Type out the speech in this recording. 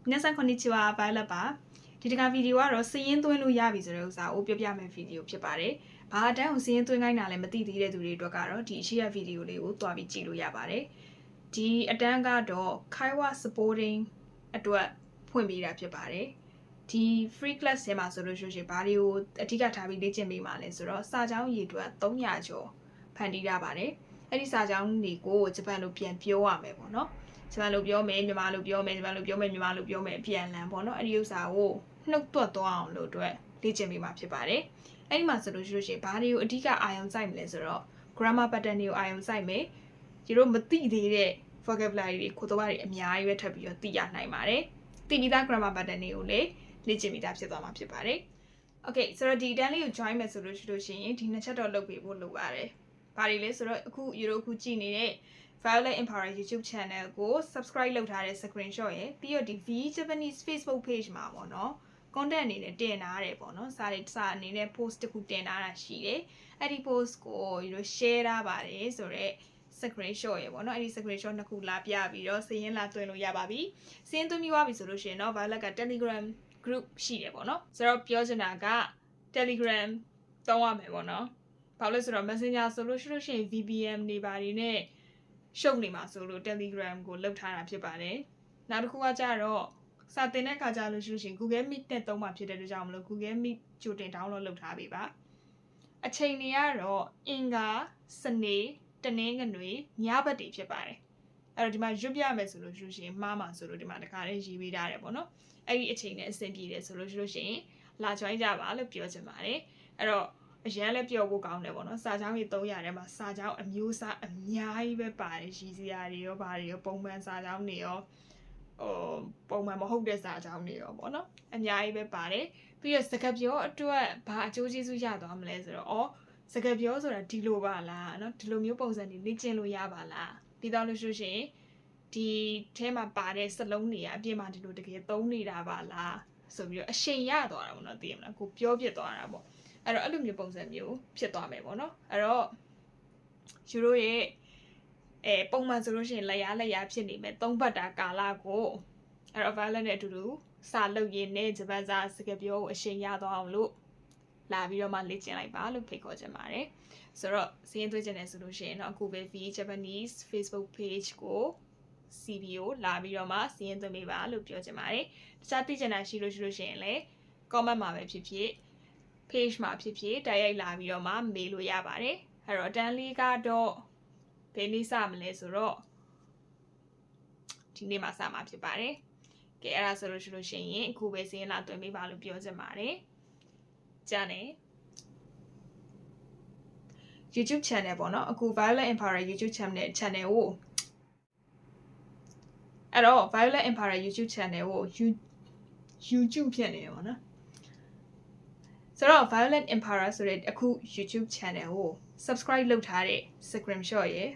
皆さんこんにちはバイラပါဒီတကဗီဒီယိုကတော့စည်ရင်းသွင်းလို့ရပြီဆိုတဲ့ဥစ္စာကိုပြောပြမယ့်ဗီဒီယိုဖြစ်ပါတယ်။ဘာအတန်းကိုစည်ရင်းသွင်းခိုင်းတာလဲမသိသေးတဲ့သူတွေအတွက်ကတော့ဒီအရှိရဗီဒီယိုလေးကိုတွားပြီးကြည့်လို့ရပါတယ်။ဒီအတန်းကတော့ Kaiwa supporting အတွက်ဖွင့်ပေးတာဖြစ်ပါတယ်။ဒီ free class ထဲမှာဆိုလို့ရှိရင်ဘာတွေကိုအဓိကထားပြီးလေ့ကျင့်ပေးမှာလဲဆိုတော့စာကြောင်းရေအတွက်300ကျော်ဖန်တီးရပါတယ်။အဲ့ဒီစာကြောင်းတွေကိုဂျပန်လိုပြန်ပြောရမယ်ပေါ့နော်။ဂျပန်လိုပြောမယ်မြန်မာလိုပြောမယ်ဂျပန်လိုပြောမယ်မြန်မာလိုပြောမယ်အပြန်အလှန်ပေါ့နော်အဲ့ဒီဥစ္စာကိုနှုတ်တွက်သွားအောင်လို့အတွက်လေ့ကျင့်ပေးမှာဖြစ်ပါတယ်အဲ့ဒီမှာဆိုလို့ရှိရင်ဘာတွေကိုအဓိကအာရုံစိုက်မလဲဆိုတော့ grammar pattern တွေကိုအာရုံစိုက်မယ်ဒီလိုမသိသေးတဲ့ vocabulary တွေခေါ်တော့တွေအများကြီးပဲထပ်ပြီးတော့သိရနိုင်ပါတယ်သိပြီးသား grammar pattern တွေကိုလည်းလေ့ကျင့်ပြီးသားဖြစ်သွားမှာဖြစ်ပါတယ် okay ဆိုတော့ဒီအတန်းလေးကို join မယ်ဆိုလို့ရှိရင်ဒီနှစ်ချက်တော့လုပ်ပေးဖို့လိုပါတယ်ဘာတွေလဲဆိုတော့အခုအခုကြည့်နေတဲ့ Violet Empire YouTube channel ကို subscribe လုပ်ထားတဲ့ screenshot ရယ်ပြီးတော့ဒီ V Japanese Facebook page မှာပေါ့နော် content အနေနဲ့တင်ထားတယ်ပေါ့နော်စာအနေနဲ့ post တစ်ခုတင်ထားတာရှိတယ်အဲ့ဒီ post ကို share ထားပါတယ်ဆိုတော့ screenshot ရယ်ပေါ့နော်အဲ့ဒီ screenshot နှစ်ခုလာပြပြီးတော့စည်ရင်းလာသွင်းလို့ရပါပြီစည်ရင်းသွင်းပြီးသွားပြီဆိုလို့ရှိရင်တော့ Violet က Telegram group ရှိတယ်ပေါ့နော်ဆိုတော့ပြောချင်တာက Telegram သုံးရမယ်ပေါ့နော်ဘာလို့လဲဆိုတော့ Messenger ဆိုလို့ရှိရင် VPN တွေပါတယ်နဲ့ရှုပ်နေမှာဆိုလို့ Telegram ကိုလုတ်ထားတာဖြစ်ပါတယ်။နောက်တစ်ခုကကြတော့စာသင်တဲ့အခါကျလို့ရှိရင် Google Meet နဲ့သုံးမှာဖြစ်တဲ့အတွက်ကြောင့်မလို့ Google Meet ကြိုတင် download လုပ်ထားပေးပါ။အချိန်တွေကတော့အင်္ဂါစနေတနင်္ဂနွေညဘက်တွေဖြစ်ပါတယ်။အဲ့တော့ဒီမှာရွတ်ပြမယ်ဆိုလို့ရှိရင်မှားမှာဆိုလို့ဒီမှာတခါလေးရေးပေးထားတယ်ပေါ့နော်။အဲ့ဒီအချိန်နဲ့အဆင်ပြေတယ်ဆိုလို့ရှိရင်လာ join ကြပါလို့ပြောချင်ပါတယ်။အဲ့တော့အရန်လည်းပြောဖို့ကောင်းတယ်ပေါ့နော်စာကြောင်းကြီး300ထဲမှာစာကြောင်းအမျိုးအစားအများကြီးပဲပါတယ်ရည်စရာတွေရောဘာတွေရောပုံမှန်စာကြောင်းတွေရောပုံမှန်မဟုတ်တဲ့စာကြောင်းတွေရောပေါ့နော်အများကြီးပဲပါတယ်ပြီးတော့စကားပြောအတွက်ဘာအကျိုးကျေးဇူးရသွားမလဲဆိုတော့စကားပြောဆိုတာဒီလိုပါလားနော်ဒီလိုမျိုးပုံစံတွေလေ့ကျင့်လို့ရပါလားပြီးတော့လို့ရှိရင်ဒီထဲမှာပါတဲ့စလုံးတွေကအပြင်မှာဒီလိုတကယ်သုံးနေတာပါလားဆိုပြီးတော့အရှိန်ရသွားတာပေါ့နော်သိရမလားကိုပြောပြသွားတာပေါ့အဲ့တော့အဲ့လိုမျိုးပုံစံမျိုးဖြစ်သွားမယ်ပေါ့နော်အဲ့တော့ယူရိုရဲ့ပုံမှန်ဆိုလို့ရှိရင်လက်ရဖြစ်နေမယ်3ပတ်တာကာလကိုအဲ့တော့ Violet နဲ့အတူတူစာလုပ်ရင်းနဲ့ဂျပန်စာစကားပြောကိုအရှိန်ရသွားအောင်လို့လာပြီးတော့မှလေ့ကျင့်လိုက်ပါလို့ဖိတ်ခေါ်ချင်ပါတယ်ဆိုတော့စရင်းသွင်းချင်တယ်ဆိုလို့ရှိရင်တော့အခုပဲ V Japanese Facebook page ကို CBO လာပြီးတော့မှစရင်းသွင်းပေးပါလို့ပြောချင်ပါတယ်တခြားသိချင်တာရှိလို့ရှိရင်လည်း comment မှာပဲဖြစ်ဖြစ်page မှာဖြစ်ဖြစ်တိုက်ရိုက်လာပြီးတော့မှမေးလို့ရပါတယ်အဲ့တော့အတန်းလေးကတော့ဘယ်နေ့စမလဲဆိုတော့ဒီနေ့မှစမှာဖြစ်ပါတယ်ကဲအဲ့ဒါဆိုလို့ရှိရင်အခုပဲစင်းလာတွင်ပေးပါလို့ပြောချင်ပါတယ်ကြားနေ YouTube channel ပေါ့နော်အခု Violet Empire YouTube channel ကိုအဲ့တော့ Violet Empire YouTube channel ကို YouTube ဖြစ်နေတယ်ပေါ့နော်ဆိုတော့ Violet Empire ဆိုတဲ့အခု YouTube channel ကို subscribe လုပ်ထားတဲ့ screenshot ရယ်